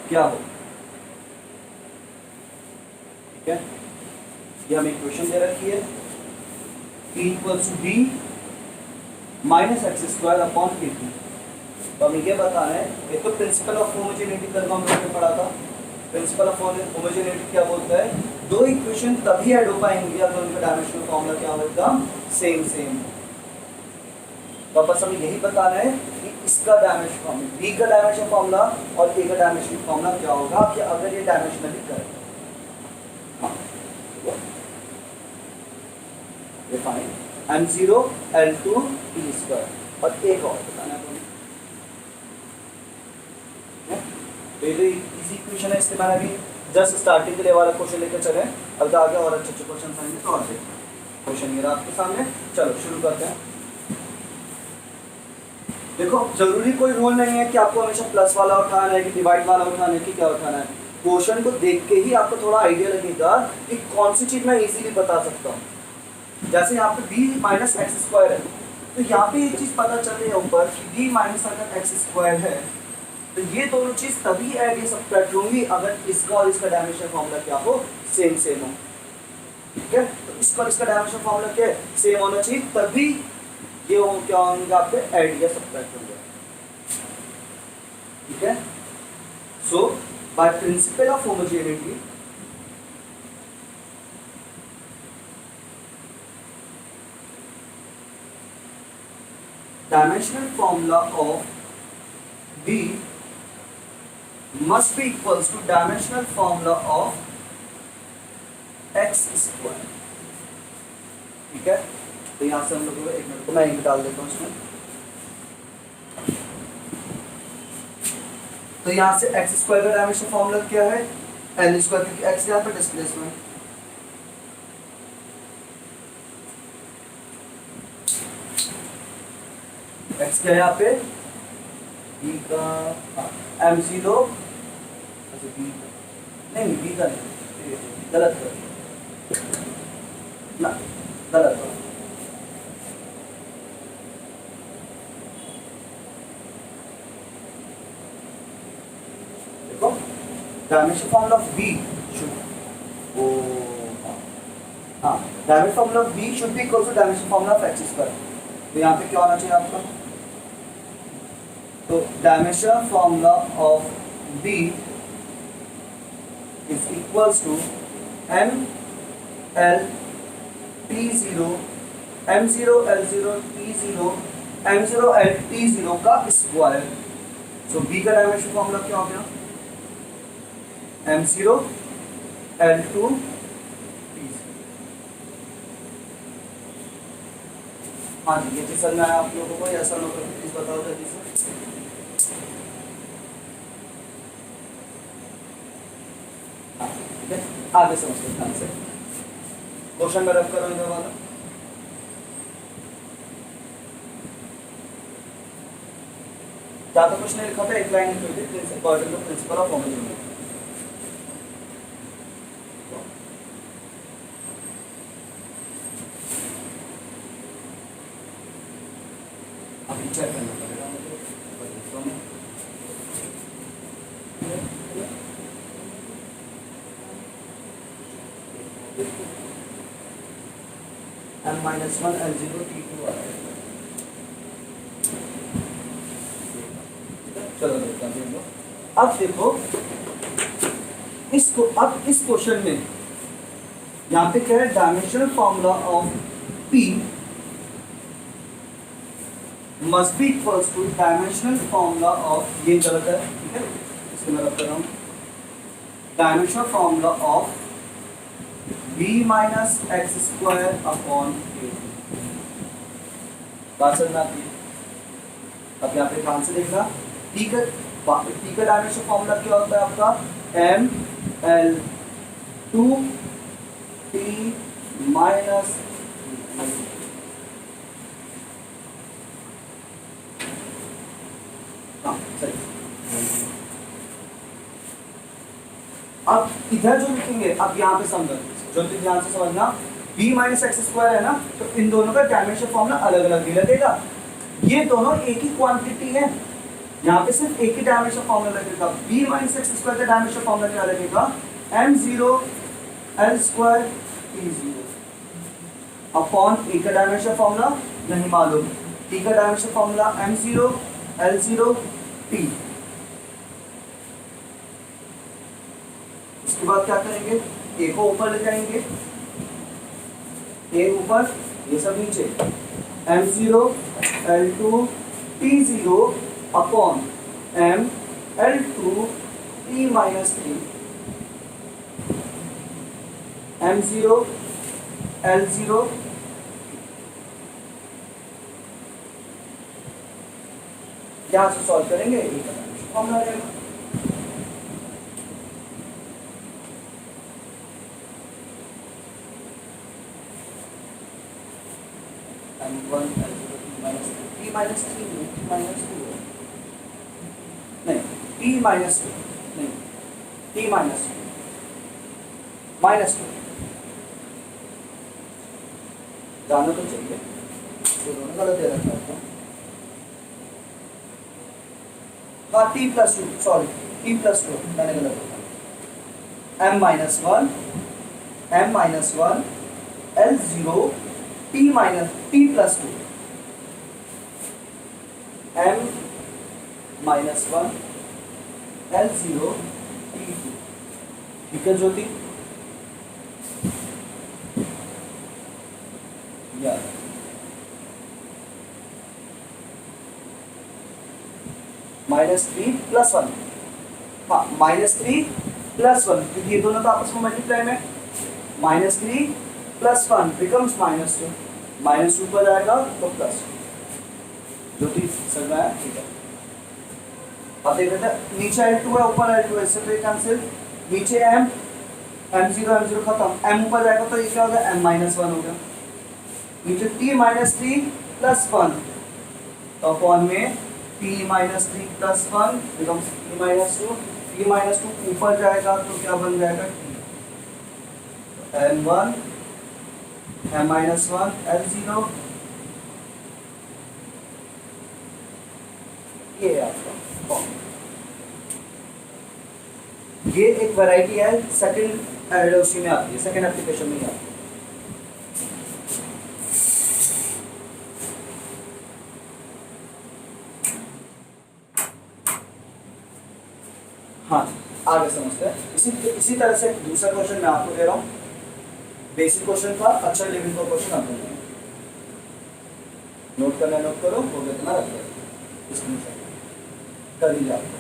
क्या हो, ठीक है। ये हमें इक्वेशन दे रखी है P equals to B minus x square upon A T. तो हमें ये बताना है, एक तो प्रिंसिपल ऑफ होमोजेनिटी कर्व हम लोगों ने पढ़ा था। प्रिंसिपल ऑफ होमोजेनिटी क्या बोलता है, दो इक्वेशन तभी ऐड हो पाएंगे अगर उनका डायमेंशनल फॉर्मूला क्या होगा, सेम सेम। तो बस हमें यही बताना है कि इसका डायमेंशन फॉर्मूला, बी का डायमेंशन फॉर्मूला और ए का डायमेंशन फॉर्मूला क्या होगा कि अगर ये डायमेंशनली करें। Fine m0 l2 t square और एक और बताना है पहले इजी इक्वेशन है, इसके मैंने अभी जस्ट स्टार्टिंग के लिए वाला क्वेश्चन लेकर चले, अब आगे और अच्छे अच्छे क्वेश्चन आएंगे तो और क्वेश्चन ये आपके सामने। चलो शुरू करते हैं। देखो जरूरी कोई रूल नहीं है कि आपको हमेशा प्लस वाला उठाना है कि डिवाइड वाला उठाना है कि क्या उठाना है। क्वेश्चन को देख के ही आपको थोड़ा आइडिया लगेगा कि कौन सी चीज मैं इजीली बता सकता हूँ। जैसे यहाँ पे b माइनस एक्स स्क्वायर है, तो यहाँ पे एक चीज पता चल रही है ऊपर कि b माइनस अगर एक्स स्क्वायर है तो ये दोनों चीज तभी ऐड ये सब्ट्रैक्ट होंगी अगर इसका और इसका डायमेंशन फॉर्मूला क्या हो, सेम सेम हो, ठीक है। तो इसका और इसका डायमेंशन फॉर्मूला क्या है, सेम होना चाहिए, तभी ये हो क्या होंगे आपके ऐड या सब्ट्रैक्ट होंगे, ठीक है। So by principle of homogeneity dimensional formula of B must be equals to dimensional formula of x square, ठीक है। तो यहाँ से हम लोग को एक मिनट को मैं इंक डाल देता हूँ इसमें। तो यहाँ से एक्स स्क्वायर का डायमेंशन फॉर्मूला क्या है, एल स्क्वायर, क्योंकि एक्स यहाँ पे डिस्प्लेसमेंट, एक्स क्या है यहाँ पे, बी का m0, अच्छा बी नहीं, बी का नहीं, गलत ना, गलत। देखो dimension formula of b should, ओ हाँ, dimension formula of b should be equal to dimension formula of x square. तो यहाँ पे क्या होना चाहिए आपका, तो dimension formula of b is equals to m l t0 m0 l0 t0 m0 l t0 का स्क्वायर। सो बी का डायमेंशन फॉर्मूला क्या हो गया, m0 l2 हाँ जी, ये चीज समझ में आया आप लोगों को, ऐसा लोग प्लीज बताओ जल्दी से। ठीक है, आगे समझते ध्यान से क्वेश्चन में रख करो इधर वाला। ज्यादा कुछ नहीं लिखा था, एक लाइन लिखी थी, according to principle of homogeneity. Check करना पड़ेगा m-1 l0 t2 आ रहा है। चलो देखते हैं। अब देखो इसको, अब इस क्वेश्चन में यहाँ पे क्या है, dimensional formula of P must be equals to dimensional formula of, ये गलत है, ठीक है, इसको मैं रख कर रहा हूँ, dimensional formula of b minus x square upon a। बात समझ में आती है। अब यहाँ पे ध्यान से देखना, t का डायमेंशन फॉर्मूला क्या होता है आपका, m l 2 t minus अब इधर जो लिखेंगे, अब यहाँ पे समझो, जल्दी ध्यान से समझना, b माइनस एक्स स्क्वायर है ना, तो इन दोनों का डायमेंशन फॉर्मूला अलग अलग भी लगेगा। ये दोनों एक ही क्वांटिटी है, यहाँ पे सिर्फ एक ही डायमेंशन फॉर्मूला लगेगा, b माइनस एक्स स्क्वायर का डायमेंशन फॉर्मूला क्या लगेगा, m0 l square t0 upon ए का डायमेंशन फॉर्मूला नहीं मालूम, t का dimension formula m0 l0 t। उसके बाद क्या करेंगे, a को ऊपर ले जाएंगे, a ऊपर ये सब नीचे, m0 l2 t0 upon m l2 t minus 3 m0 l0 यहां से सॉल्व करेंगे, फॉर्मूला रहेगा। m1 t माइनस 3 माइनस 2 नहीं, t माइनस 2 नहीं, t माइनस 2 माइनस 2 जानना तो चाहिए, तो दोनों गलत दे रखा है। हाँ t plus 2, sorry t plus 2 मैंने गलत बोला, m minus 1 l0 t minus t plus 2 m minus 1 l0 t2। ठीक है ज्योति, -3 + 1, हाँ -3 + 1 क्योंकि ये दोनों तो आपस में मल्टीप्लाई में, -3 + 1 बिकम्स -2, -2 पर जाएगा तो प्लस, जो भी समझ में आया। ठीक है, अब देख लेते हैं, नीचे l2 है ऊपर l2 है, इससे तो ये कैंसिल, नीचे m0 खत्म, m ऊपर जाएगा तो ये क्या होगा, m-1 हो गया, नीचे t-3 + 1 तो अपॉन में t-3 + 1 बिकम्स t-2, t-2 ऊपर जाएगा तो क्या बन जाएगा, m1 m-1 l0, ये है आपका फॉर्म। ये एक वैरायटी है, सेकंड उसी में आती है, सेकंड एप्लीकेशन में ही आती है। हाँ आगे समझते हैं, इसी तरह से दूसरा क्वेश्चन मैं आपको दे रहा हूँ, बेसिक क्वेश्चन था, अच्छा लेवल का क्वेश्चन आपको नोट करना, नोट करो, हो गया तुम्हारा रख दो, स्क्रीनशॉट कर लीजिए आपको।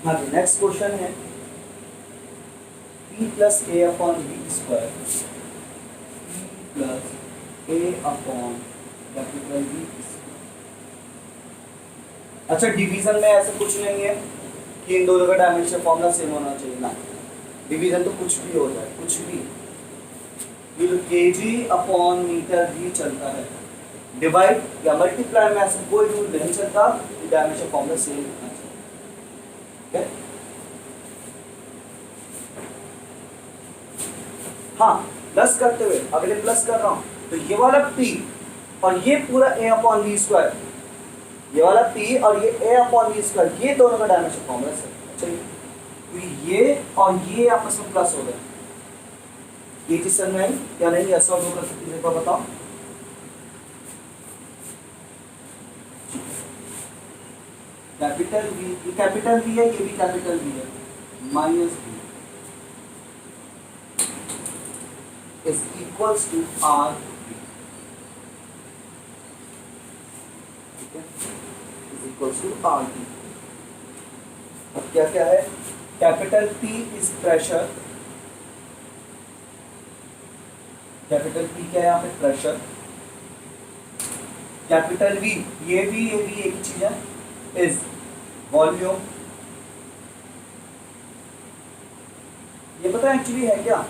हाँ जी, नेक्स्ट क्वेश्चन है p + a/v², p + a/v²। अच्छा, डिवीजन में ऐसा कुछ नहीं है कि इन दोनों का डायमेंशन फॉर्मूला सेम होना चाहिए ना, डिवीजन तो कुछ भी हो जाए, कुछ भी, ये kg/मीटर भी चलता है, डिवाइड या मल्टीप्लाई में ऐसा कोई रूल नहीं चलता कि डायमेंशन फॉर्मूला सेम होना चाहिए। हाँ, प्लस करते हुए अगले प्लस कर रहा हूँ, तो ये वाला p और ये पूरा a/v², ये वाला p और ये a/v², ये दोनों का डायमेंशन फॉर्मूला है। अच्छा, तो ये और ये आपस में प्लस हो गए, ये किस में आई या नहीं, ऐसा हो कर सकती है, बताओ। कैपिटल V, ये कैपिटल V है, ये भी कैपिटल V है, -v is equals to R, ठीक है, is equals to R। अब क्या क्या है, capital P is pressure, capital P क्या है यहाँ पे, प्रेशर, कैपिटल V ये भी एक ही चीज है, इज वॉल्यूम। ये पता है एक्चुअली है क्या,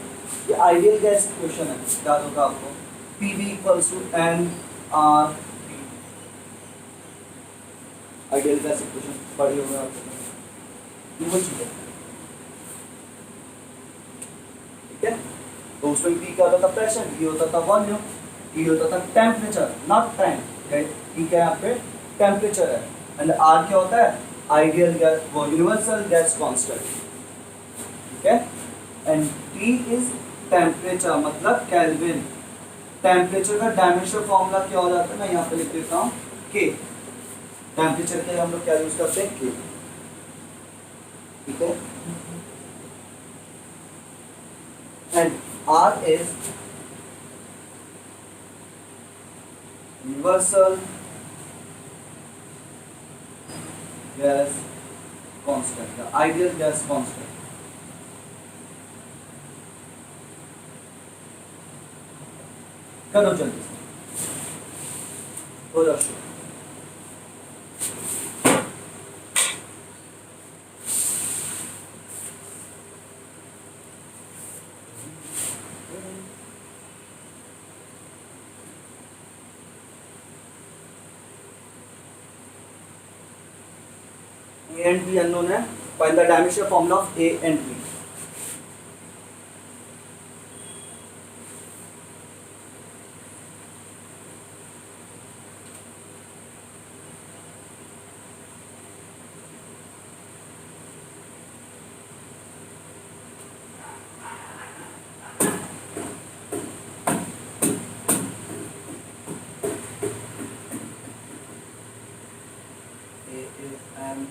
ये आइडियल गैस इक्वेशन है, याद होगा आपको, PV = NR, ideal gas equation पढ़ी होगा आपको, ये वो चीज है। तो उसमें पी क्या होता था, प्रेशर, ई होता था वॉल्यूम, ई होता था टेम्परेचर, नॉट टाइम, पी क्या यहाँ पे टेम्परेचर है, एंड आर क्या होता है, आइडियल गैस, वो यूनिवर्सल गैस कांस्टेंट, ठीक है। एंड टी इज टेम्परेचर, मतलब केल्विन। टेम्परेचर का डायमेंशनल फॉर्मूला क्या हो जाता है, मैं यहाँ पे लिख देता हूँ के। टेम्परेचर के लिए हम लोग क्या यूज करते हैं, के, ठीक है। And R is universal gas constant, ideal gas constant. करो जल्दी से, हो जाओ शुरू। A and B unknown है, find the dimensional formula of A and B. A is M,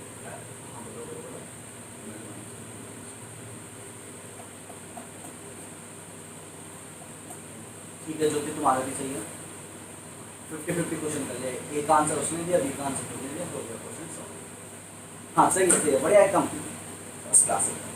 ठीक है ज्योति, तुम्हारा भी सही है। 50-50 क्वेश्चन कर लिया, एक आंसर उसने दिया, बी का आंसर तुमने दिया, हो गया क्वेश्चन सॉल्व। हाँ सही है, सही है, बढ़िया है, कंप्लीट, फर्स्ट क्लास है।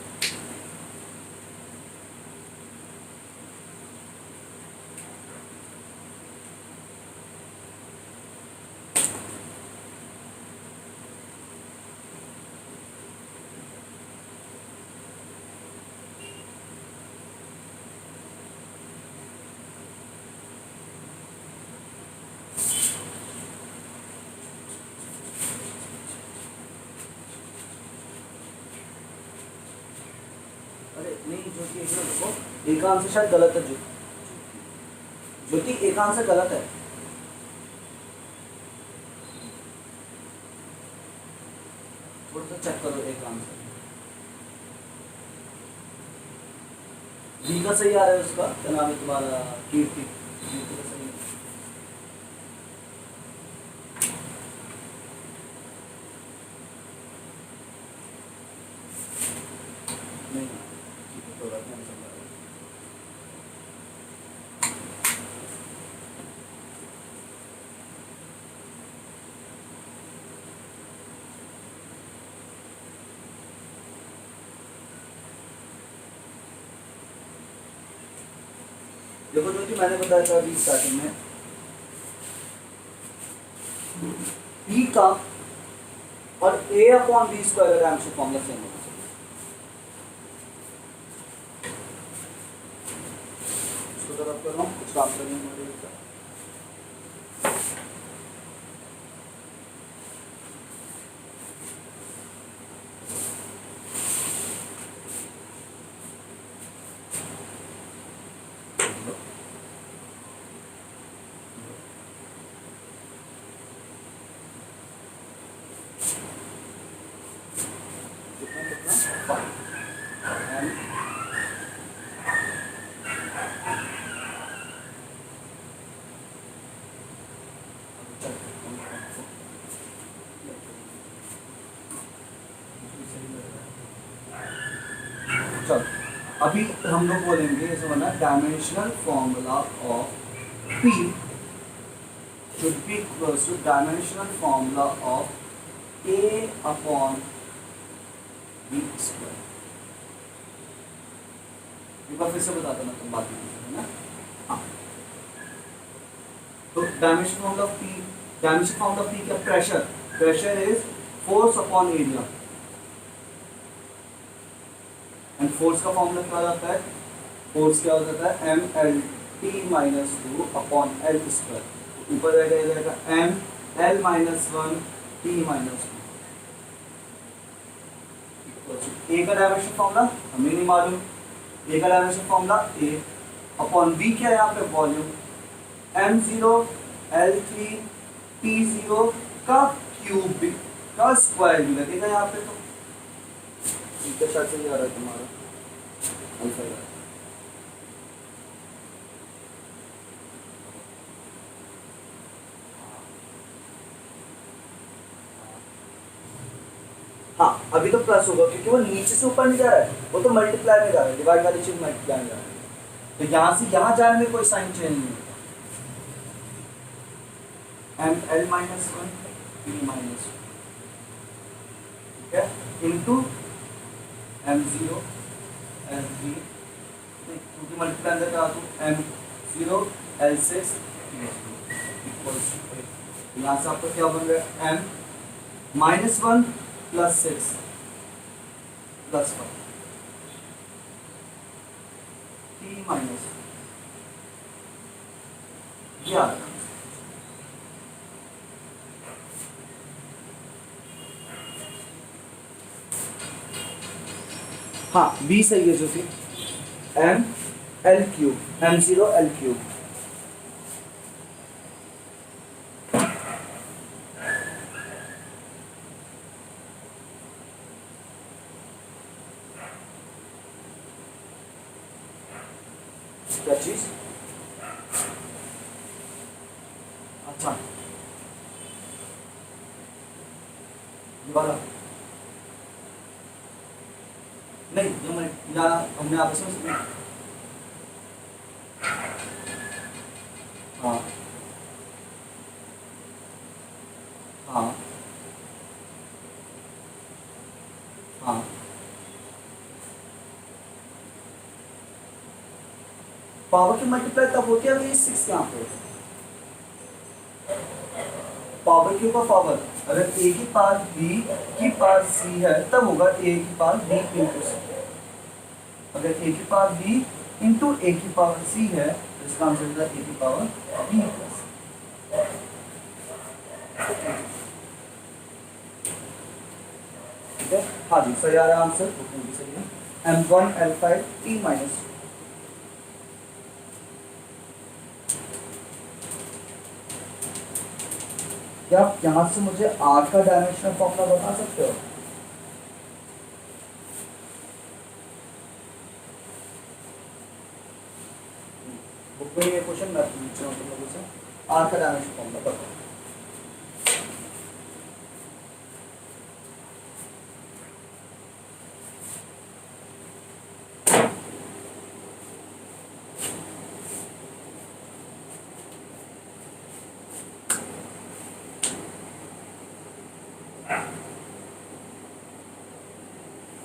अरे नहीं ज्योति, एक मिनट रुको, एक आंसर शायद गलत है ज्योति, ज्योति एक आंसर गलत है। थोड़ा सा चेक करो एक आंसर, बी का सही आ रहा है, उसका क्या नाम है तुम्हारा, कीर्ति, कीर्ति का सही है। नहीं ठीक है, कोई बात नहीं, आंसर बता दो। देखो जो कि मैंने बताया था अभी स्टार्टिंग में, पी का और ए अपॉन बी स्क्वायर का आंसर फॉर्मूला सेम होगा। इसको तरफ कर रहा हूँ, कुछ काम करने में चलो अभी हम लोग बोलेंगे जैसे बना dimensional formula of P should be equals to dimensional formula of A upon B square। एक बार फिर से बताता मैं तुम बात है ना। हाँ तो dimensional formula of P, dimensional formula of P क्या, pressure, pressure is force upon area, and force का फॉर्मूला क्या होता है, फोर्स क्या हो जाता है, M L T minus 2 upon L square, ऊपर रहेगा M L minus 1 T minus 2। A का डायमेंशन फॉर्मूला हमें नहीं मालूम, ए का dimension formula A upon v क्या है यहाँ पे वॉल्यूम, m0 L3 T0 का क्यूब भी का स्क्वायर भी लगेगा यहाँ पे। तो ठीक है, शायद सही आ रहा है तुम्हारा अल्फा। हाँ अभी तो प्लस होगा क्योंकि वो नीचे से ऊपर नहीं जा रहा है, वो तो मल्टीप्लाई में जा रहा है, डिवाइड वाली चीज मल्टीप्लाई में जा रहा है। तो यहाँ से यहाँ जाने में कोई साइन चेंज नहीं होता। M L minus one P minus one, ठीक है, into M zero L three, क्योंकि मल्टीप्लाई अंदर करा दूँ, M zero L six equals to, यहाँ से आपको क्या बन रहा है, M minus one plus six plus one T minus ये आ रहा है। हाँ बी सही है जो कि M L cube, M zero L cube. क्या चीज, अच्छा दोबारा नहीं, जो मैं यहाँ हमने आपस में सुना। हाँ हाँ हाँ पावर की मल्टीप्लाई तब होती है अगर ये सिक्स यहाँ पे, पावर के ऊपर पावर, अगर ए की पावर बी की पावर सी है तब होगा ए की पावर बी इंटू सी। अगर ए की पावर बी इंटू ए की पावर सी है तो इसका आंसर होगा ए की पावर बी प्लस। ठीक है, हाँ जी सही आ रहा है आंसर, भी सही है। M1 L5 T माइनस, क्या आप यहाँ से मुझे आर का डायमेंशनल फॉर्मूला बता सकते हो? बुक में ये क्वेश्चन मैं पूछ रहा हूँ तुम लोगों से, आर का डायमेंशनल फॉर्मूला बताओ।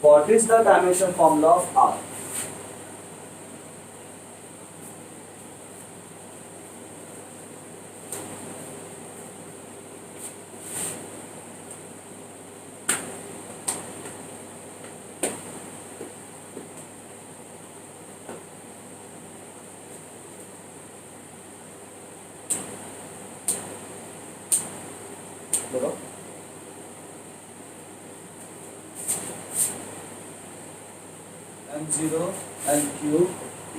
What is the dimension formula of R? बोलो। M0 L cube T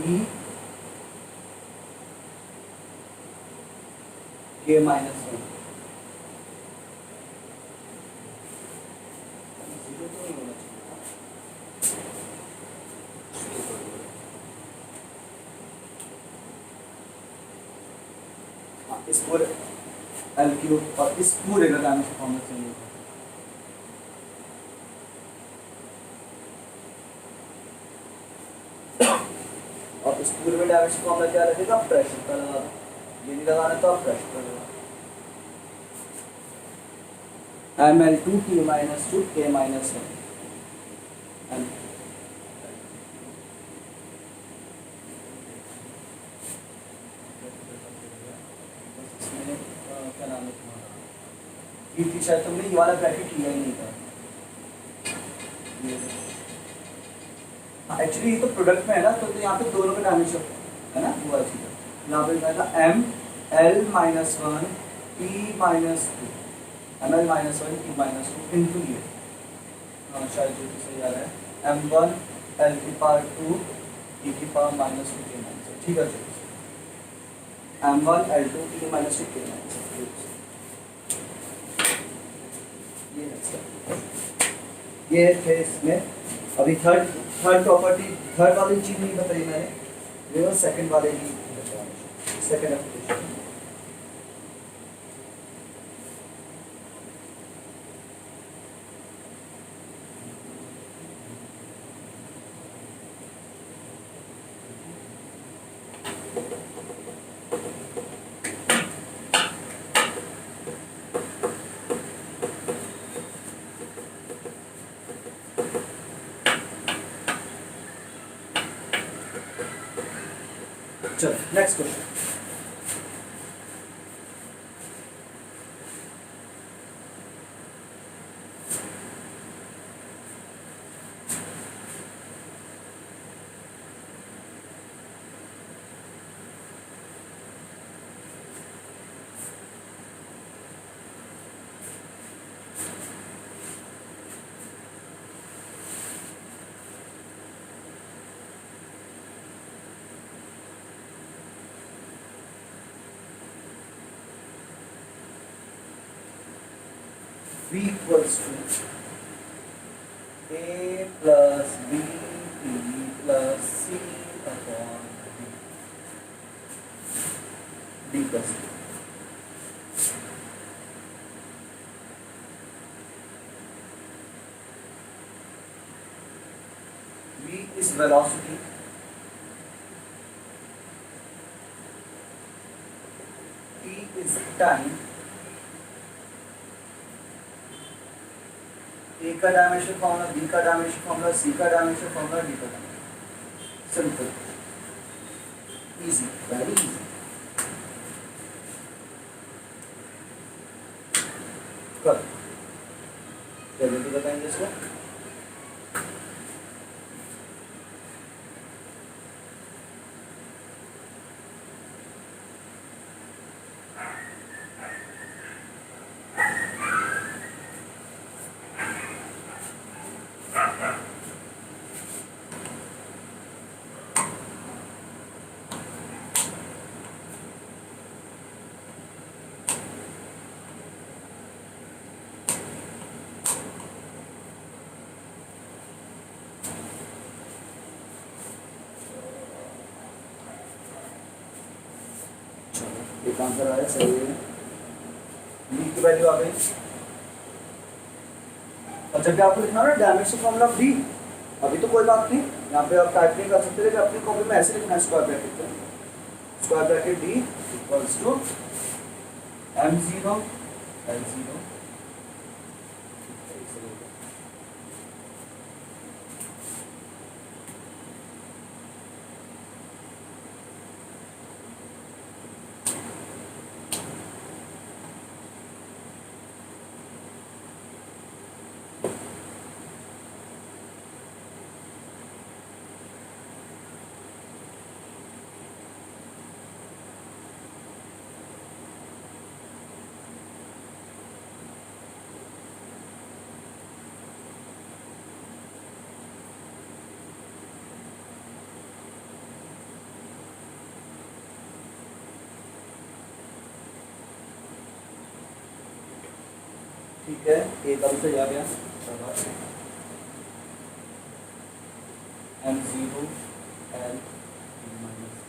K minus 1। Zero तो नहीं होना चाहिए। हाँ इस पूरे L क्यूब और इस पूरे का डायमेंशन फॉर्मूला चाहिए होगा। और इस पूरे में डायमेंशन फॉर्मूला क्या रखेगा, प्रेशर का लगा दो, ये नहीं लगाना तो आप प्रेशर का लगा। ML2 T minus 2 K minus 1 M क्या नाम है तुम्हारा, ये थी शायद तुमने ये वाला ब्रैकेट लिया ही नहीं था। एक्चुअली ये तो प्रोडक्ट में है ना, तो यहाँ पे दोनों का डायमेंशन है ना, वो वाली चीज़। यहाँ पे लिखा था M L minus one P minus two, M L minus one P minus two into ये, हाँ शायद जो सही आ रहा है, एम वन एल की पावर टू ई की पावर माइनस टू के माइनस। ठीक है चलिए, M1 L2 E minus two के माइनस, ये है इसका, ये थे इसमें। अभी थर्ड थर्ड प्रॉपर्टी, थर्ड वाली चीज़ नहीं बताई मैंने, ये वो सेकंड वाले की सेकंड एप्लीकेशन। चलो next question. V equals to A plus B P plus C upon D plus D. V is velocity, T is time, A का डायमेंशन फॉर्मूला, B का डायमेंशन फॉर्मूला, C का dimension formula, D का dimension, simple, easy, very easy. कर जल्दी बताएंगे इसको। एक answer आया सही है, B की वैल्यू आ गई। और जब आपको लिखना ना डायमेंशन फॉर्मूला B, अभी तो कोई बात नहीं, यहाँ पे आप टाइप नहीं कर सकते, लेकिन अपनी कॉपी में ऐसे लिखना है, square bracket D equals to M0 L0 ठीक है, एक अब से आ गया M0 L माइनस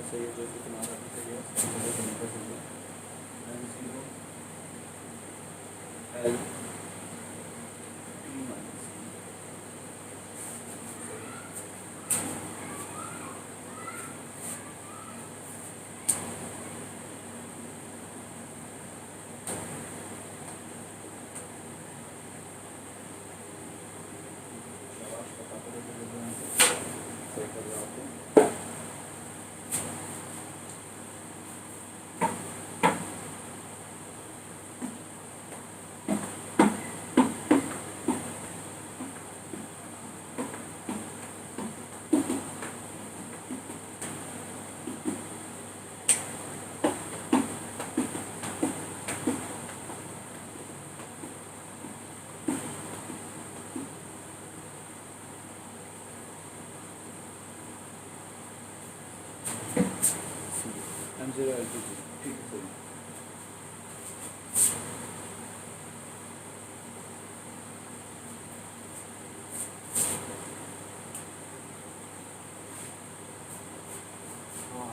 सही है, जो कि तुम्हारा भी सही है, M0 L T minus M0 L2 ठीक है सही। हाँ,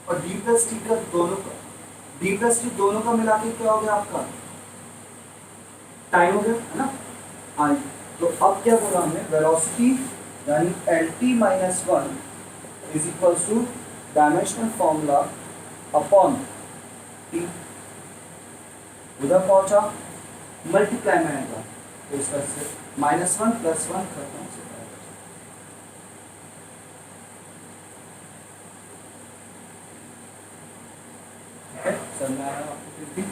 और डी प्लस टी का दोनों का डी प्लस टी दोनों का मिला के क्या हो गया आपका टाइम हो गया है ना। हाँ तो अब क्या बोला हमने वेलोसिटी यानी L T minus one is equal two dimensional formula upon T. उधर पहुंचा मल्टीप्लाई में आएगा तो इसका से -1 + 1 खत्म से ठीक है समझ में आया आपको फिर भी।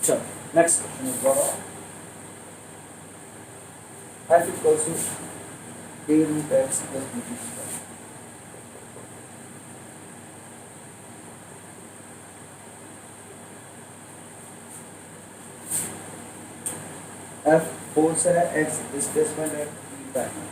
चलो next question is what f equals to a root x plus bt square। f force है, x डिस्प्लेसमेंट है, b टाइम है।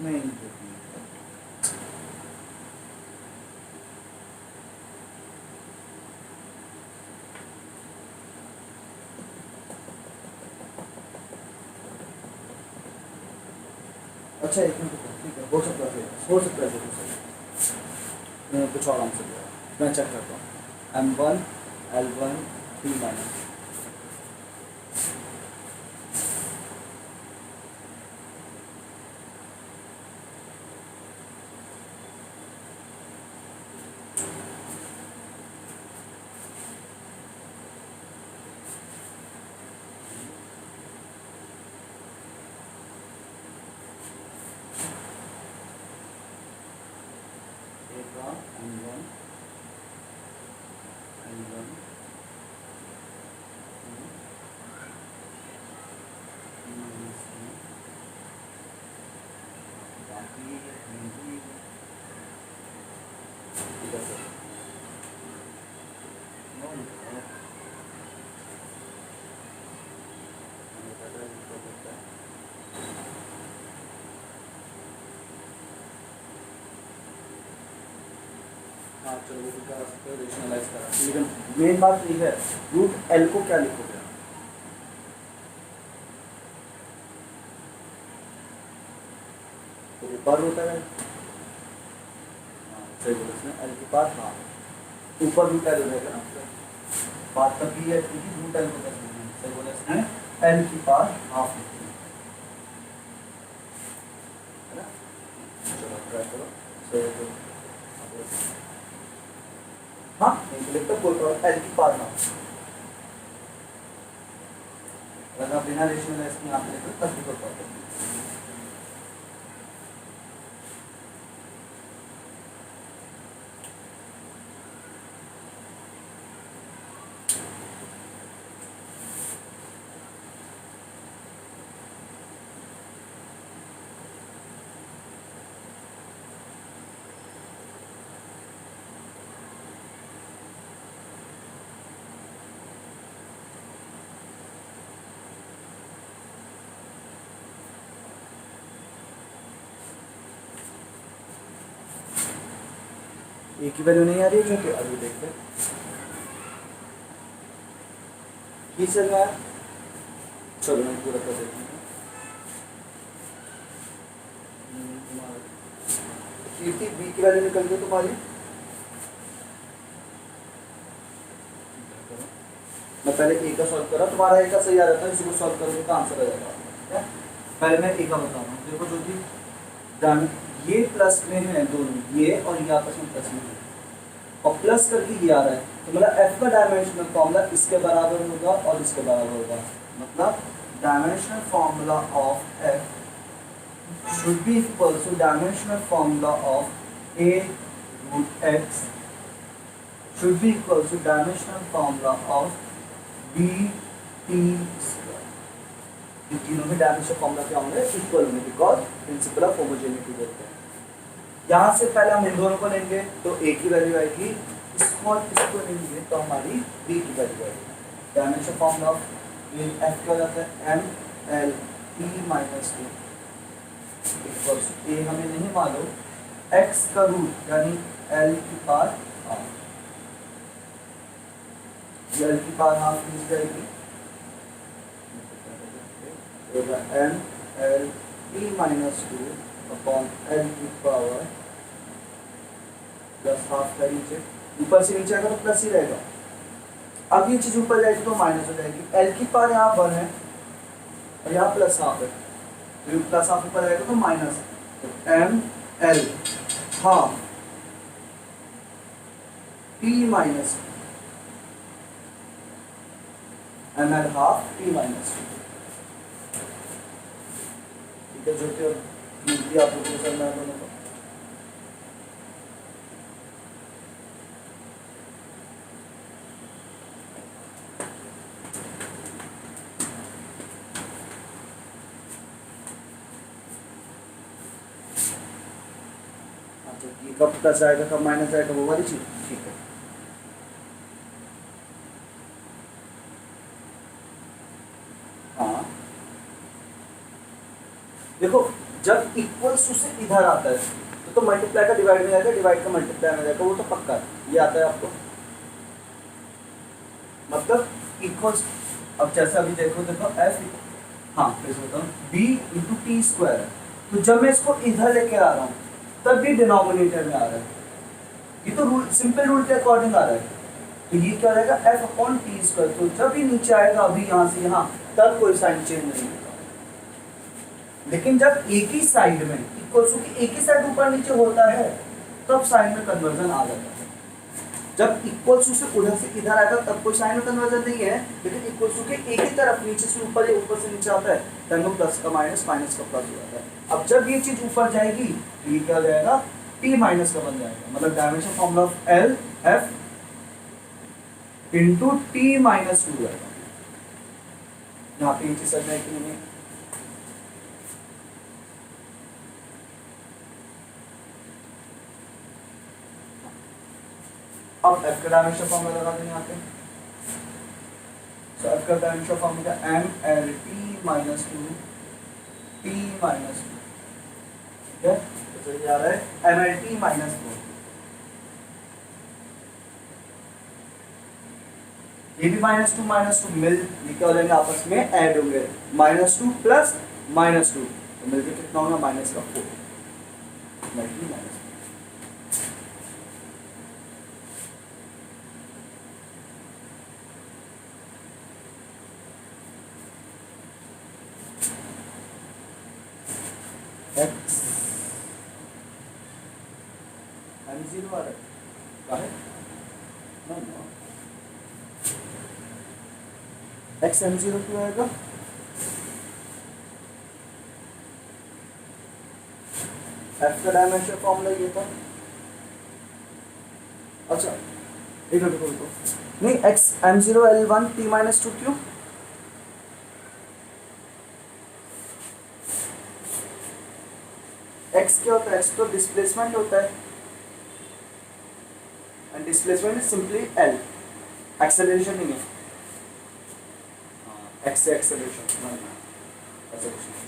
नहीं अच्छा एक मिनट ठीक है हो सकता है कुछ और आंसर दिया मैं चेक करता हूँ M1 L1 T minus M1 L1 बाकी हाँ चलो वो करा सकते हो रेशनलाइज करा, लेकिन मेन बात ये है रूट एल को क्या लिखोगे तो ऊपर होता है सही बोले इसमें एल के पास हाँ ऊपर रूट एल रहेगा ना बात तब भी है क्योंकि रूट एल को कैसे सही बोले इसमें एल के पास हाफ लिखते हैं बिना रेशनलाइज के यहाँ पे लेकर तब भी कोई प्रॉब्लम नहीं। एक ही वैल्यू नहीं आ रही है क्योंकि अभी देखते हैं की चल रहा है। चलो मैं पूरा कर देता हूँ। कीर्ति बी की वैल्यू निकल गई तुम्हारी। मैं पहले ए का सॉल्व करा, तुम्हारा ए का सही आ रहा था, इसी को सॉल्व करोगे तो आंसर आ जाएगा। ठीक है, पहले मैं ए का बता रहा हूँ। देखो जो कि डन, ये प्लस में है दोनों, ये और ये आपस में प्लस में है और प्लस करके ये आ रहा है, तो मतलब एफ का डायमेंशनल फॉर्मूला इसके बराबर होगा और इसके बराबर होगा। मतलब dimensional formula of F should be equal to dimensional formula of a root x should be equal to dimensional formula of b t square। इन तीनों में डायमेंशनल फॉर्मूला क्या होंगे? इक्वल होंगे, बिकॉज प्रिंसिपल ऑफ होमोजेनिटी बोलते हैं। यहाँ से पहले हम इन दोनों को लेंगे तो a की वैल्यू आएगी, इसको और इसको लेंगे तो हमारी b की वैल्यू आएगी। डायमेंशनल फॉर्मूला ऑफ f क्या हो जाता है? m l t minus 2 equals a हमें नहीं मालूम, x का रूट यानी l की पावर हाफ, ये l की पावर हाफ मिल जाएगी, m l t minus 2 upon l की पावर प्लस हाफ का नीचे, ऊपर से नीचे आएगा तो प्लस ही रहेगा। अब ये चीज ऊपर जाएगी तो माइनस हो जाएगी। l की पावर यहाँ 1 है और यहाँ प्लस हाफ है, तो प्लस हाफ ऊपर आएगा तो माइनस, तो m l half t minus m l half t minus. ठीक है, जो कि आप लोगों को करना है दोनों को। कब प्लस आएगा कब माइनस आएगा वो वाली चीज। ठीक है, हाँ देखो जब इक्वल्स से इधर आता है तो मल्टीप्लाई का डिवाइड में जाएगा, डिवाइड का मल्टीप्लाई में जाएगा, वो तो पक्का है, ये आता है आपको। मतलब इक्वल्स, अब जैसे अभी देखो एफ, हाँ फिर से बताऊँ, बी इंटू टी स्क्वायर है, तो जब मैं इसको इधर लेके आ रहा हूँ तब भी डिनोमिनेटर में आ रहा है, ये तो रूल, सिंपल रूल के अकॉर्डिंग आ रहा है, तो ये क्या रहेगा एफ अपॉन टी स्क्वायर। तो जब भी नीचे आएगा अभी यहाँ से यहाँ, तब कोई साइन चेंज नहीं होगा। लेकिन जब एक ही साइड में इक्वल्स की एक ही साइड ऊपर नीचे होता है तब साइन में कन्वर्जन आ जाता है। जब इक्वल्स से उधर से इधर आएगा तब कोई साइन में कन्वर्जन नहीं है, लेकिन इक्वल्स के एक ही तरफ नीचे से ऊपर या ऊपर से नीचे आता है तब प्लस का माइनस, माइनस का प्लस हो जाता है। अब जब ये चीज ऊपर जाएगी तो ये क्या हो जाएगा? t माइनस का बन जाएगा। मतलब dimension formula of l f into t minus 2 आएगा। यहाँ पे ये चीज समझना है कि नहीं? अब f का डायमेंशन फॉर्मूला लगा देंगे यहाँ पे। तो f का dimension formula m l t minus 2 t minus 2, ठीक है, तो ये आ रहा है m l t माइनस 2। ये भी माइनस टू मिल, ये क्या हो जाएंगे आपस में ऐड होंगे, माइनस 2 प्लस माइनस 2, तो मिलकर कितना होगा? माइनस का 4, माइनस x m0 आ रहा है, क्या है? x m0 क्यों आएगा? एफ का डायमेंशन फॉर्मूला ये था। अच्छा एक मिनट रुको, नहीं एक्स m0 L1 t-2 क्यों? एक्स क्या होता है? एक्स तो डिस्प्लेसमेंट होता है, and displacement is simply L, acceleration नहीं है। एक्स से एक्सेलरेशन ऐसा कुछ नहीं।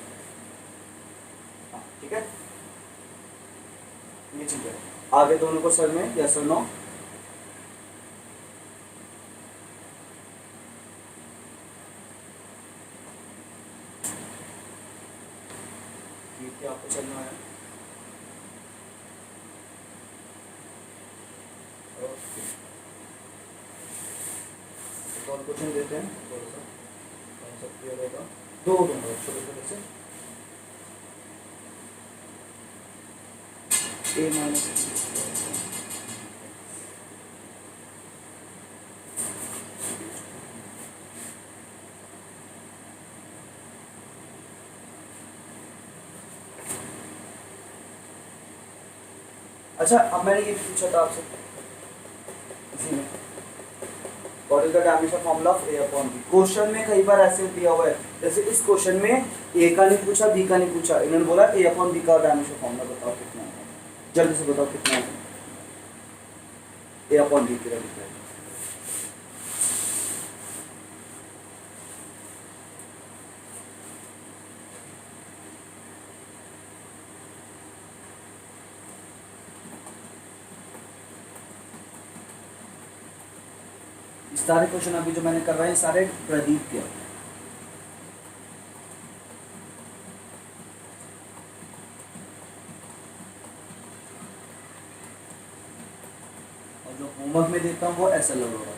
हाँ ठीक है, ये चीज है। आगे दोनों को सर में यस और नो? क्या आपको चलना है? ओके, तो और क्वेश्चन देते हैं थोड़ा सा, कॉन्सेप्ट क्लियर होगा। दो दूंगा छोटे छोटे से, ए माइनस अच्छा, अब मैंने ये पूछा था आपसे इसी में, what is the dimension formula of A upon B. Question में कई बार ऐसे दिया हुआ है, जैसे इस क्वेश्चन में ए का नहीं पूछा, बी का नहीं पूछा, इन्होंने बोला ए अपॉन बी का डायमेंशन फॉर्मूला बताओ कितना है, जल्दी से बताओ कितना है ए अपॉन बी की वैल्यू। सारे क्वेश्चन अभी जो मैंने कर रहे हैं सारे प्रदीप के, और जो होमवर्क में देता हूँ वो ऐसा लग रहा है।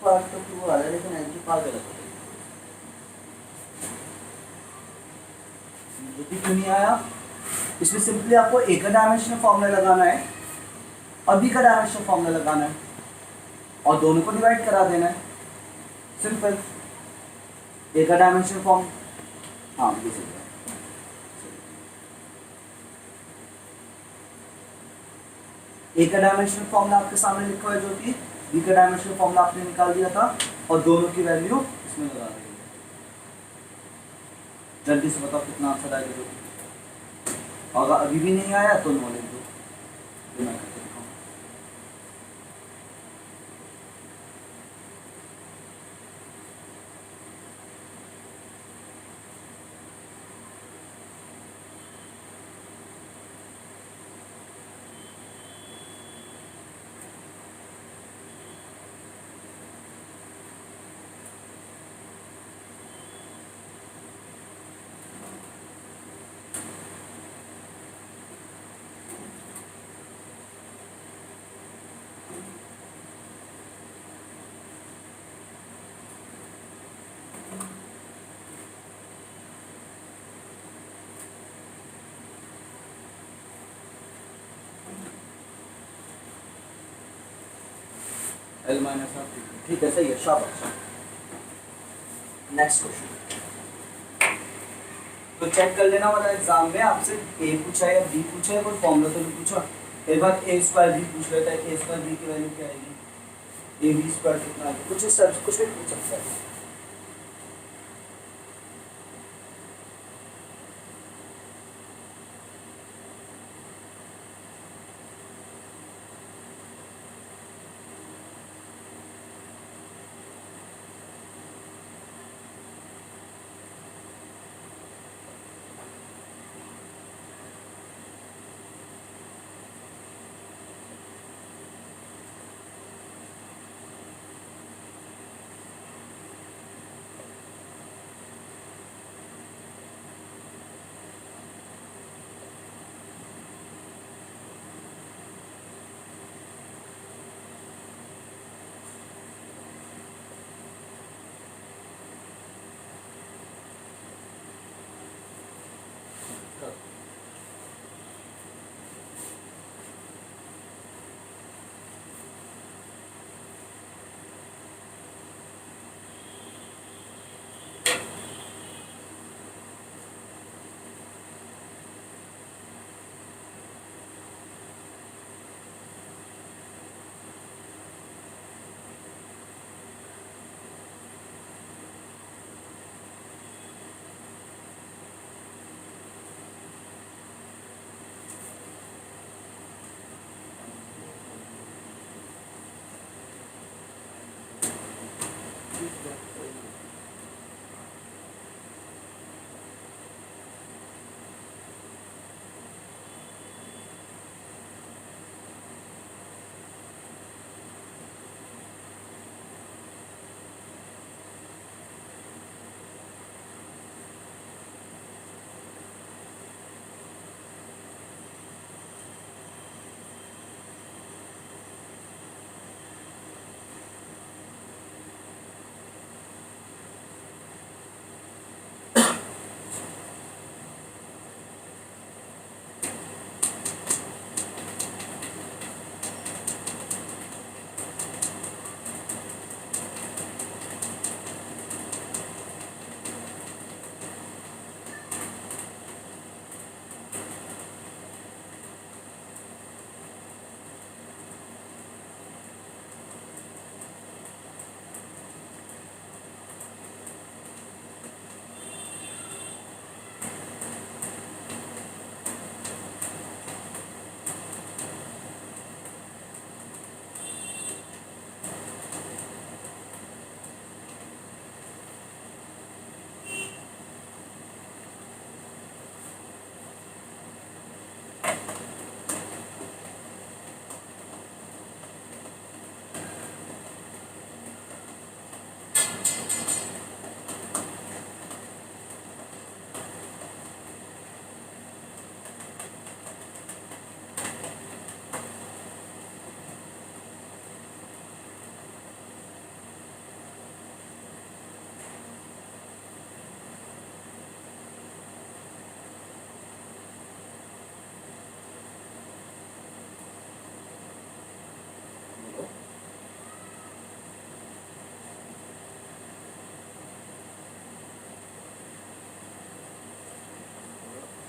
पार्ट तो वो आ रहा है, लेकिन एंटी पार्ट गलत है। यदि क्यों नहीं आया? इसमें सिंपली आपको ए का डायमेंशनल फॉर्मूला लगाना है और बी का डायमेंशनल फॉर्मूला लगाना है और दोनों को डिवाइड करा देना है, सिंपल। ए का डायमेंशनल फॉर्म, हाँ ये सही है। ए का डायमेंशनल फॉर्मूला आपके सामने लिखा हुआ है, जो कि बी का डायमेंशनल फॉर्मूला आपने निकाल दिया था, और दोनों की वैल्यू इसमें लगा देंगे। जल्दी से बताओ कितना आंसर आएगा। जो अगर अभी भी नहीं आया तो नो लिख दो, मैं करके दिखाऊं। एल माइनस हाफ, ठीक है सही है, शाबाश। नेक्स्ट क्वेश्चन तो चेक कर लेना, वाला एग्जाम में आपसे ए पूछा है या बी पूछा है, कोई फॉर्मूला तो नहीं पूछा। एक बार ए स्क्वायर बी पूछ लेता है, ए स्क्वायर बी की वैल्यू क्या आएगी, ए बी स्क्वायर कितना है, कुछ इस तरह कुछ भी पूछ सकता है।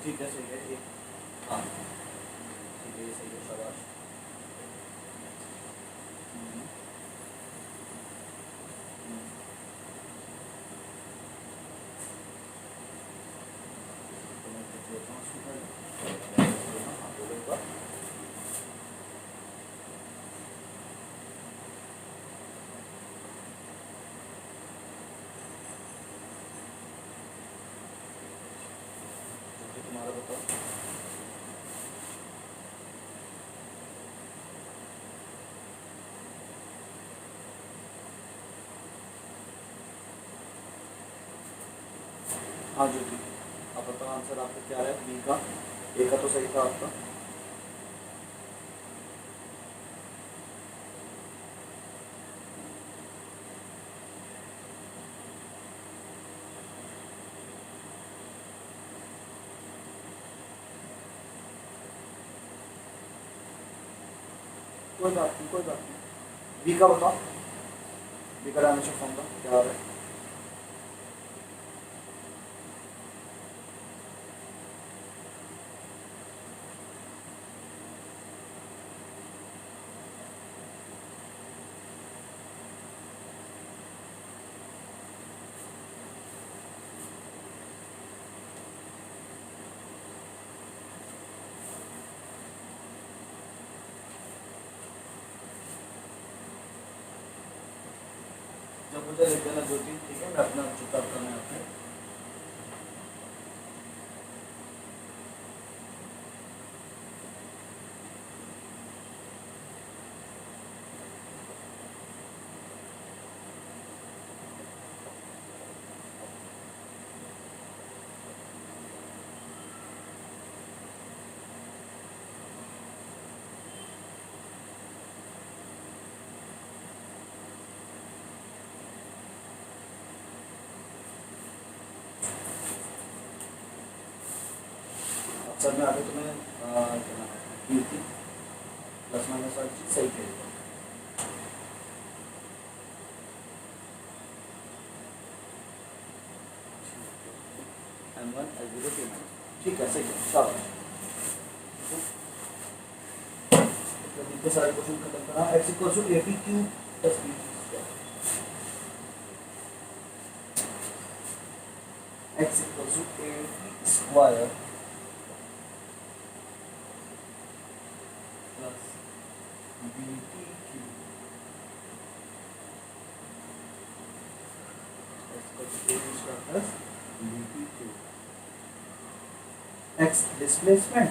ठीक है, सही है ये। हाँ ठीक है, ये सही है, शाबाश। हम्म, हम्म, तो मैं लिख लेता हूँ इसको पहले। हाँ, बोलो एक बार। ठीक है, तुम्हारा बताओ। हाँ ज्योति, आप बताओ आंसर आपका क्या है बी का। ए का तो सही था आपका। कोई बात नहीं, कोई बात नहीं। बी का बताओ, बी का डायमेंशन फॉर्म का क्या है। जब मुझे लिख देना ज्योति, ठीक है, मैं अपना चुपचाप करना है आपने। सर मैं आगे तुम्हें क्या नाम है, कीर्ति, प्लस माइनस वाली चीज़ सही कह रही है। M1 L0 T-, ठीक है, सही है, शाबाश। तो इतने सारे क्वेश्चन खत्म करा। x equal to A P Q plus B square. x equal to A P square plus B T Q. x equal to A P square plus B T Q. x displacement